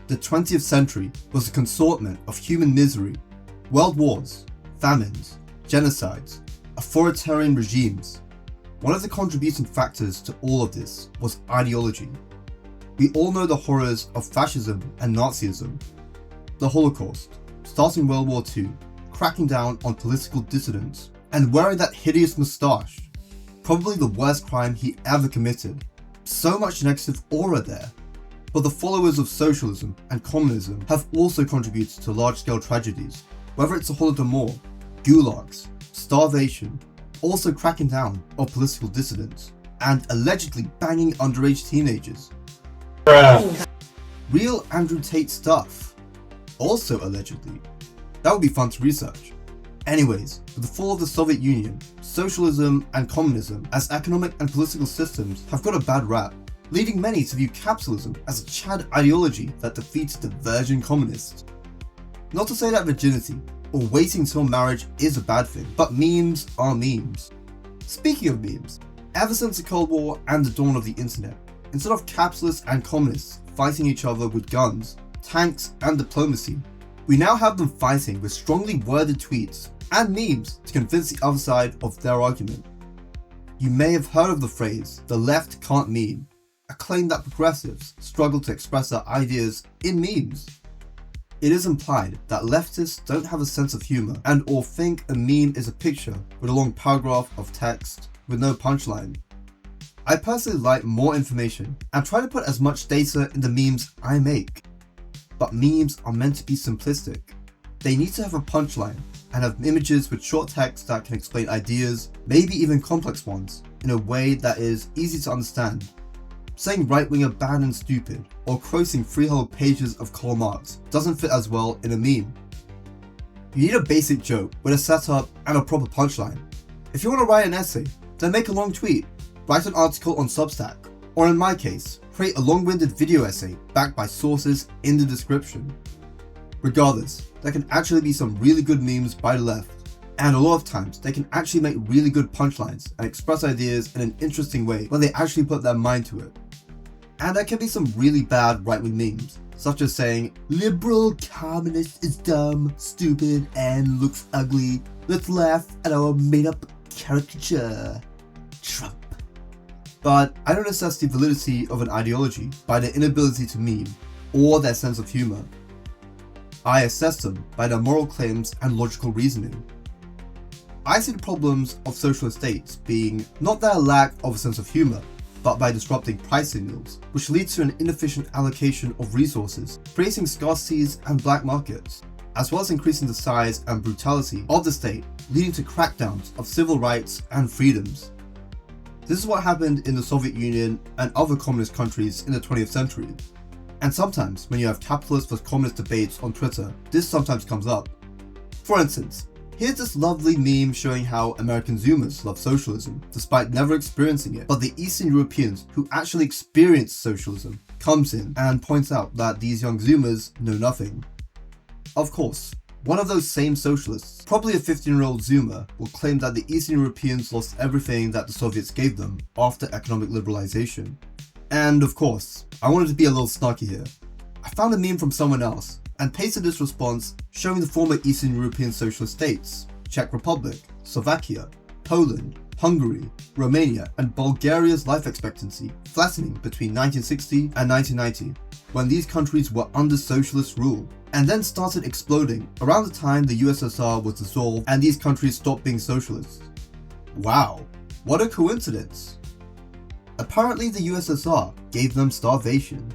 The 20th century was a consortment of human misery, world wars, famines, genocides, authoritarian regimes. One of the contributing factors to all of this was ideology. We all know the horrors of fascism and Nazism, the Holocaust, starting World War II, cracking down on political dissidents, and wearing that hideous moustache, probably the worst crime he ever committed. So much negative aura there. But the followers of socialism and communism have also contributed to large-scale tragedies, whether it's the holodomor, gulags, starvation, also cracking down on political dissidents, and allegedly banging underage teenagers. Bruh. Real Andrew Tate stuff. Also allegedly. That would be fun to research. Anyways, with the fall of the Soviet Union, socialism and communism as economic and political systems have got a bad rap, leading many to view capitalism as a Chad ideology that defeated the virgin communists. Not to say that virginity or waiting till marriage is a bad thing, but memes are memes. Speaking of memes, ever since the Cold War and the dawn of the internet, instead of capitalists and communists fighting each other with guns, tanks and diplomacy, we now have them fighting with strongly worded tweets and memes to convince the other side of their argument. You may have heard of the phrase, "the left can't meme," a claim that progressives struggle to express their ideas in memes. It is implied that leftists don't have a sense of humor and or think a meme is a picture with a long paragraph of text with no punchline. I personally like more information and try to put as much data in the memes I make. But memes are meant to be simplistic. They need to have a punchline and have images with short text that can explain ideas, maybe even complex ones, in a way that is easy to understand. Saying right-wing are bad and stupid, or quoting 3 whole pages of Karl Marx doesn't fit as well in a meme. You need a basic joke with a setup and a proper punchline. If you want to write an essay, then make a long tweet, write an article on Substack, or in my case, create a long-winded video essay backed by sources in the description. Regardless, there can actually be some really good memes by the left, and a lot of times they can actually make really good punchlines and express ideas in an interesting way when they actually put their mind to it. And there can be some really bad right-wing memes, such as saying, "Liberal communist is dumb, stupid, and looks ugly. Let's laugh at our made-up caricature. Trump." But I don't assess the validity of an ideology by their inability to meme, or their sense of humor. I assess them by their moral claims and logical reasoning. I see the problems of socialist states being not their lack of a sense of humor, but by disrupting price signals, which leads to an inefficient allocation of resources, creating scarcities and black markets, as well as increasing the size and brutality of the state, leading to crackdowns of civil rights and freedoms. This is what happened in the Soviet Union and other communist countries in the 20th century. And sometimes, when you have capitalist versus communist debates on Twitter, this sometimes comes up. For instance, here's this lovely meme showing how American Zoomers love socialism, despite never experiencing it, but the Eastern Europeans who actually experienced socialism comes in and points out that these young Zoomers know nothing. Of course, one of those same socialists, probably a 15-year-old Zoomer, will claim that the Eastern Europeans lost everything that the Soviets gave them after economic liberalization. And of course, I wanted to be a little snarky here. I found a meme from someone else and pasted this response showing the former Eastern European socialist states, Czech Republic, Slovakia, Poland, Hungary, Romania, and Bulgaria's life expectancy flattening between 1960 and 1990, when these countries were under socialist rule, and then started exploding around the time the USSR was dissolved and these countries stopped being socialist. Wow, what a coincidence. Apparently the USSR gave them starvation.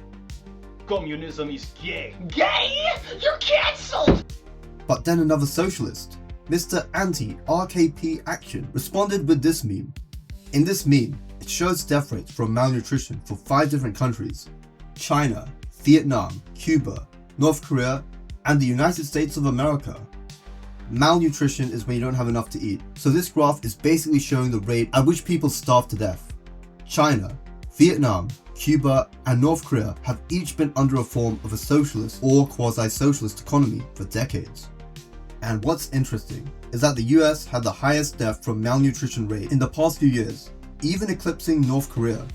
Communism is gay. Gay? You're cancelled! But then another socialist, Mr. Anti-RKP Action, responded with this meme. In this meme, it shows death rates from malnutrition for 5 different countries: China, Vietnam, Cuba, North Korea, and the United States of America. Malnutrition is when you don't have enough to eat, so this graph is basically showing the rate at which people starve to death. China, Vietnam, Cuba, and North Korea have each been under a form of a socialist or quasi-socialist economy for decades. And what's interesting is that the US had the highest death from malnutrition rate in the past few years, even eclipsing North Korea.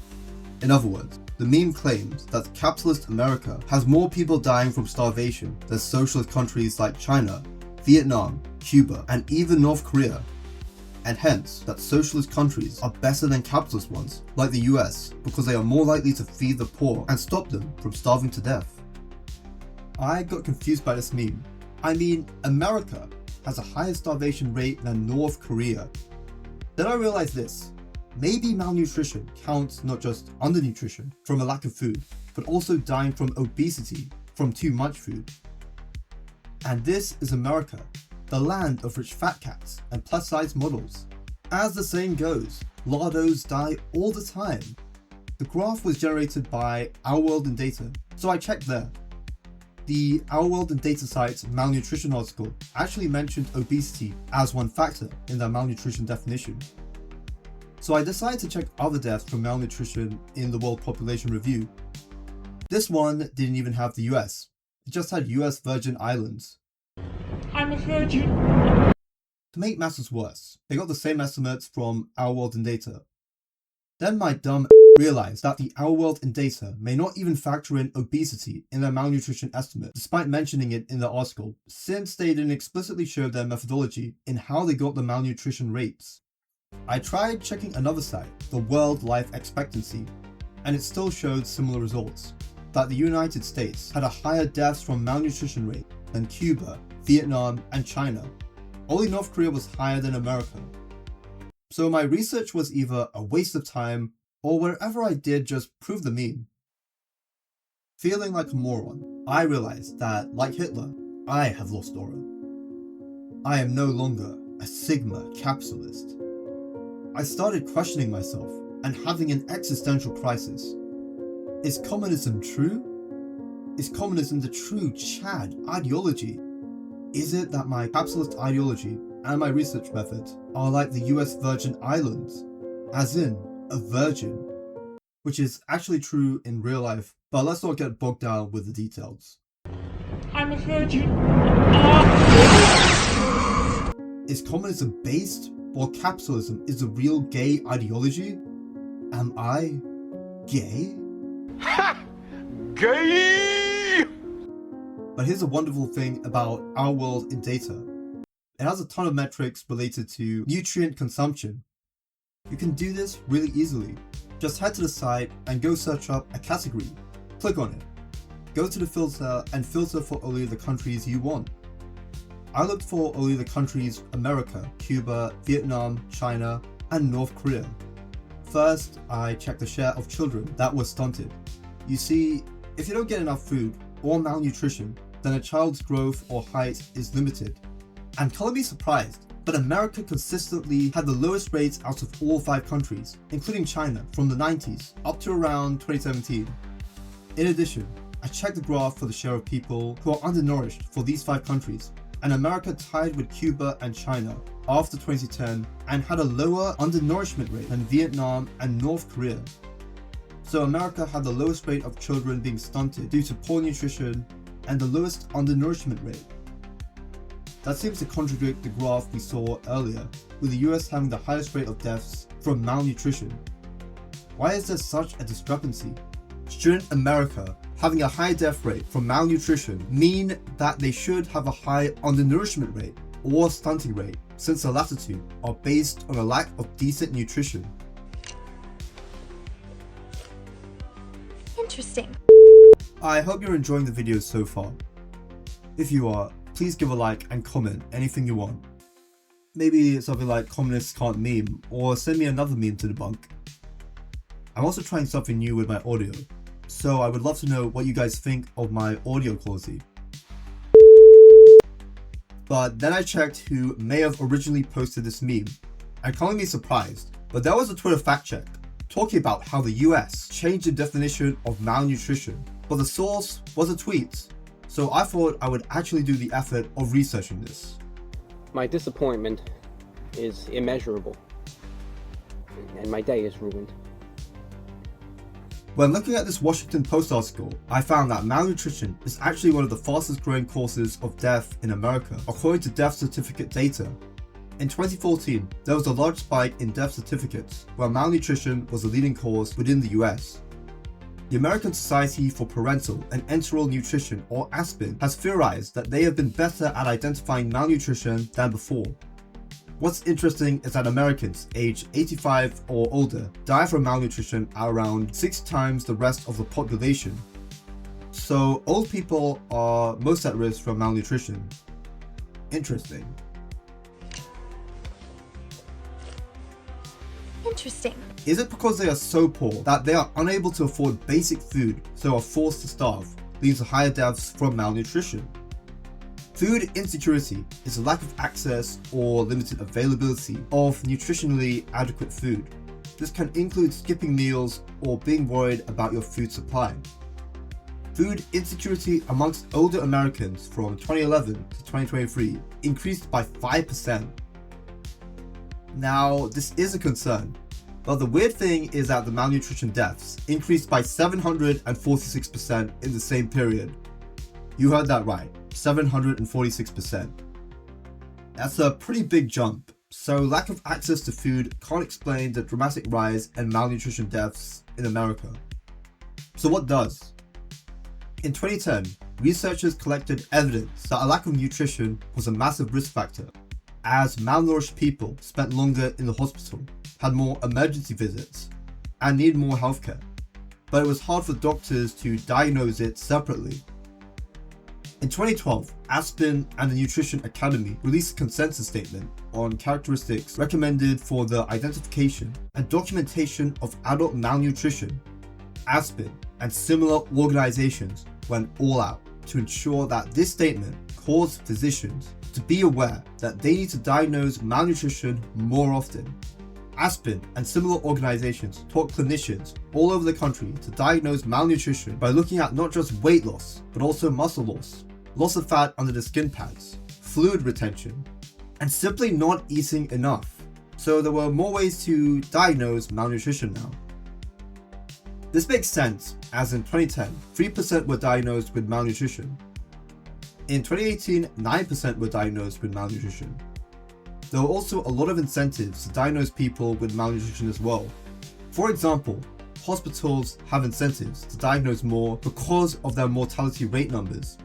In other words, The meme claims that capitalist America has more people dying from starvation than socialist countries like China, Vietnam, Cuba, and even North Korea, and hence that socialist countries are better than capitalist ones like the US because they are more likely to feed the poor and stop them from starving to death. I got confused by this meme. I mean, America has a higher starvation rate than North Korea. Then I realized this. Maybe malnutrition counts not just undernutrition from a lack of food, but also dying from obesity from too much food. And this is America, the land of rich fat cats and plus size models. As the saying goes, lardos die all the time. The graph was generated by Our World in Data, so I checked there. The Our World in Data site's malnutrition article actually mentioned obesity as one factor in their malnutrition definition. So I decided to check other deaths from malnutrition in the World Population Review. This one didn't even have the US, it just had US Virgin Islands. I'm a virgin. To make matters worse, they got the same estimates from Our World in Data. Then my dumb realized that the Our World in Data may not even factor in obesity in their malnutrition estimate, despite mentioning it in the article, since they didn't explicitly show their methodology in how they got the malnutrition rates. I tried checking another site, the World Life Expectancy, and it still showed similar results, that the United States had a higher deaths from malnutrition rate than Cuba, Vietnam, and China. Only North Korea was higher than America. So my research was either a waste of time, or whatever I did just proved the meme. Feeling like a moron, I realized that, like Hitler, I have lost aura. I am no longer a Sigma capitalist. I started questioning myself and having an existential crisis. Is communism true? Is communism the true Chad ideology? Is it that my capitalist ideology and my research methods are like the US Virgin Islands, as in a virgin, which is actually true in real life, but let's not get bogged down with the details. I'm a virgin. Is communism based, or capitalism is the real gay ideology? Am I gay? Ha! Gay! But here's a wonderful thing about Our World in Data. It has a ton of metrics related to nutrient consumption. You can do this really easily. Just head to the site and go search up a category. Click on it. Go to the filter and filter for only the countries you want. I looked for only the countries America, Cuba, Vietnam, China, and North Korea. First, I checked the share of children that were stunted. You see, if you don't get enough food or malnutrition, then a child's growth or height is limited. And color me surprised, but America consistently had the lowest rates out of all 5 countries, including China, from the 90s up to around 2017. In addition, I checked the graph for the share of people who are undernourished for these 5 countries, and America tied with Cuba and China after 2010 and had a lower undernourishment rate than Vietnam and North Korea. So America had the lowest rate of children being stunted due to poor nutrition and the lowest undernourishment rate. That seems to contradict the graph we saw earlier, with the US having the highest rate of deaths from malnutrition. Why is there such a discrepancy? Shouldn't America having a high death rate from malnutrition mean that they should have a high undernourishment rate or stunting rate, since the latter two are based on a lack of decent nutrition? Interesting. I hope you're enjoying the video so far. If you are, please give a like and comment anything you want. Maybe something like communists can't meme, or send me another meme to debunk. I'm also trying something new with my audio, so I would love to know what you guys think of my audio quality. But then I checked who may have originally posted this meme, and calling me surprised, but there was a Twitter fact check talking about how the US changed the definition of malnutrition, but the source was a tweet. So I thought I would actually do the effort of researching this. My disappointment is immeasurable, and my day is ruined. When looking at this Washington Post article, I found that malnutrition is actually one of the fastest growing causes of death in America, according to death certificate data. In 2014, there was a large spike in death certificates, where malnutrition was the leading cause within the US. The American Society for Parental and Enteral Nutrition, or ASPEN, has theorized that they have been better at identifying malnutrition than before. What's interesting is that Americans aged 85 or older die from malnutrition at around 6 times the rest of the population. So old people are most at risk from malnutrition. Interesting. Interesting. Is it because they are so poor that they are unable to afford basic food, so are forced to starve, leading to higher deaths from malnutrition? Food insecurity is a lack of access or limited availability of nutritionally adequate food. This can include skipping meals or being worried about your food supply. Food insecurity amongst older Americans from 2011 to 2023 increased by 5%. Now, this is a concern, but the weird thing is that the malnutrition deaths increased by 746% in the same period. You heard that right, 746%. That's a pretty big jump, so lack of access to food can't explain the dramatic rise in malnutrition deaths in America. So what does? In 2010, researchers collected evidence that a lack of nutrition was a massive risk factor, as malnourished people spent longer in the hospital, had more emergency visits, and needed more healthcare. But it was hard for doctors to diagnose it separately. In 2012, ASPEN and the Nutrition Academy released a consensus statement on characteristics recommended for the identification and documentation of adult malnutrition. ASPEN and similar organizations went all out to ensure that this statement caused physicians to be aware that they need to diagnose malnutrition more often. ASPEN and similar organizations taught clinicians all over the country to diagnose malnutrition by looking at not just weight loss, but also muscle loss of fat under the skin pads, fluid retention, and simply not eating enough. So there were more ways to diagnose malnutrition now. This makes sense, as in 2010, 3% were diagnosed with malnutrition. In 2018, 9% were diagnosed with malnutrition. There were also a lot of incentives to diagnose people with malnutrition as well. For example, hospitals have incentives to diagnose more because of their mortality rate numbers.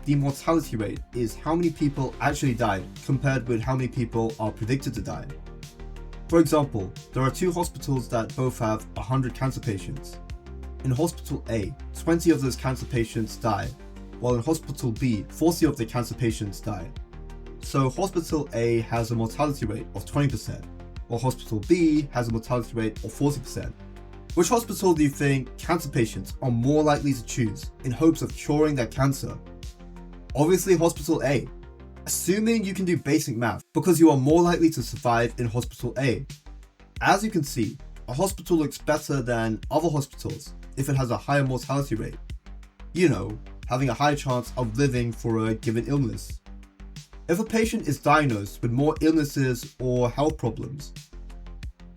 The mortality rate is how many people actually died compared with how many people are predicted to die. For example, there are 2 hospitals that both have 100 cancer patients. In Hospital A, 20 of those cancer patients die, while in Hospital B, 40 of the cancer patients die. So Hospital A has a mortality rate of 20%, while Hospital B has a mortality rate of 40%. Which hospital do you think cancer patients are more likely to choose in hopes of curing their cancer? Obviously Hospital A, assuming you can do basic math, because you are more likely to survive in Hospital A. As you can see, a hospital looks better than other hospitals if it has a higher mortality rate. You know, having a higher chance of living for a given illness. If a patient is diagnosed with more illnesses or health problems,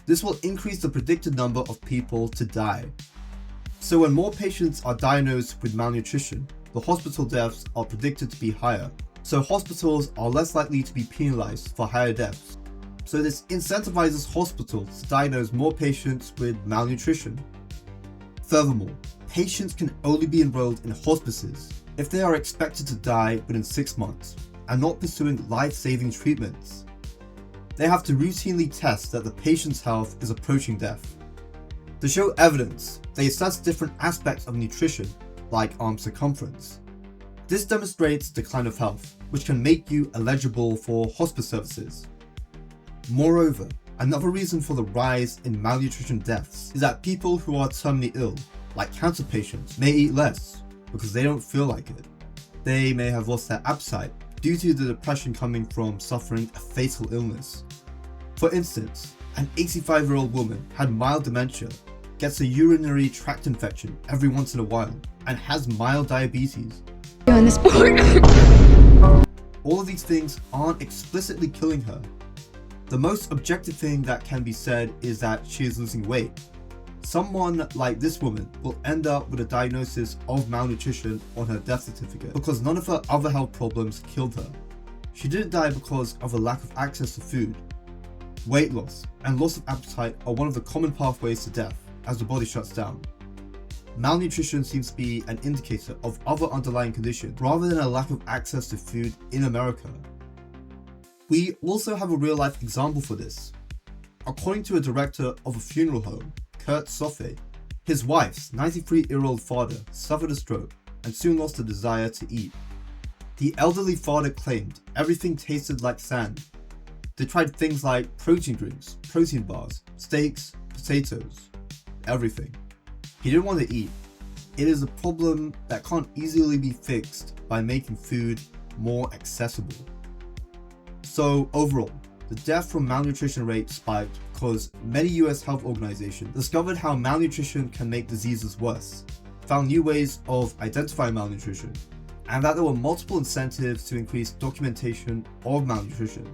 this will increase the predicted number of people to die. So when more patients are diagnosed with malnutrition, the hospital deaths are predicted to be higher. So hospitals are less likely to be penalized for higher deaths. So this incentivizes hospitals to diagnose more patients with malnutrition. Furthermore, patients can only be enrolled in hospices if they are expected to die within 6 months and not pursuing life-saving treatments. They have to routinely test that the patient's health is approaching death. To show evidence, they assess different aspects of nutrition, like arm circumference. This demonstrates decline of health, which can make you eligible for hospice services. Moreover, another reason for the rise in malnutrition deaths is that people who are terminally ill, like cancer patients, may eat less because they don't feel like it. They may have lost their appetite due to the depression coming from suffering a fatal illness. For instance, an 85-year-old woman had mild dementia, gets a urinary tract infection every once in a while, and has mild diabetes. Doing the sport. All of these things aren't explicitly killing her. The most objective thing that can be said is that she is losing weight. Someone like this woman will end up with a diagnosis of malnutrition on her death certificate because none of her other health problems killed her. She didn't die because of a lack of access to food. Weight loss and loss of appetite are one of the common pathways to death as the body shuts down. malnutrition seems to be an indicator of other underlying conditions rather than a lack of access to food in America. We also have a real life example for this. According to a director of a funeral home, Kurt Sofe, his wife's 93-year-old father suffered a stroke and soon lost the desire to eat. The elderly father claimed everything tasted like sand. They tried things like protein drinks, protein bars, steaks, potatoes, everything. He didn't want to eat. It is a problem that can't easily be fixed by making food more accessible. So overall, the death from malnutrition rate spiked because many US health organizations discovered how malnutrition can make diseases worse, found new ways of identifying malnutrition, and that there were multiple incentives to increase documentation of malnutrition.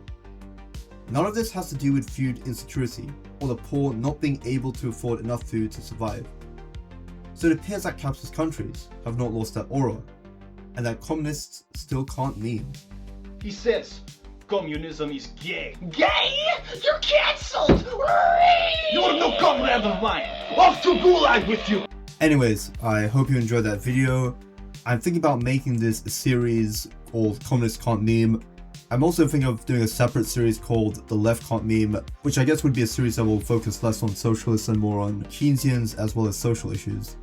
None of this has to do with food insecurity or the poor not being able to afford enough food to survive. So it appears that capitalist countries have not lost their aura, and that communists still can't meme. He says communism is gay. Gay? You're cancelled! You're no comrade of mine! Off to gulag with you! Anyways, I hope you enjoyed that video. I'm thinking about making this a series called Communists Can't Meme. I'm also thinking of doing a separate series called The Left Can't Meme, which I guess would be a series that will focus less on socialists and more on Keynesians as well as social issues.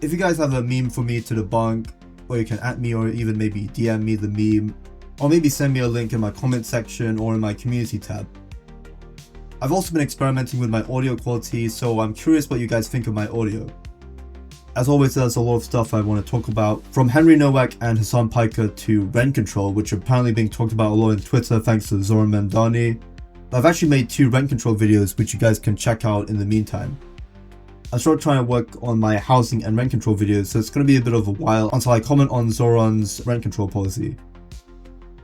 If you guys have a meme for me to debunk, or you can at me or even maybe DM me the meme, or maybe send me a link in my comment section or in my community tab. I've also been experimenting with my audio quality, so I'm curious what you guys think of my audio. As always, there's a lot of stuff I want to talk about, from Henry Nowak and Hassan Piker to rent control, which are apparently being talked about a lot on Twitter thanks to Zoran Mandani. I've actually made 2 rent control videos which you guys can check out in the meantime. I started trying to work on my housing and rent control videos, so it's going to be a bit of a while until I comment on Zoran's rent control policy.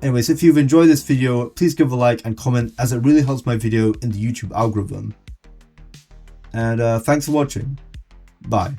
Anyways, if you've enjoyed this video, please give a like and comment, as it really helps my video in the YouTube algorithm. And thanks for watching. Bye.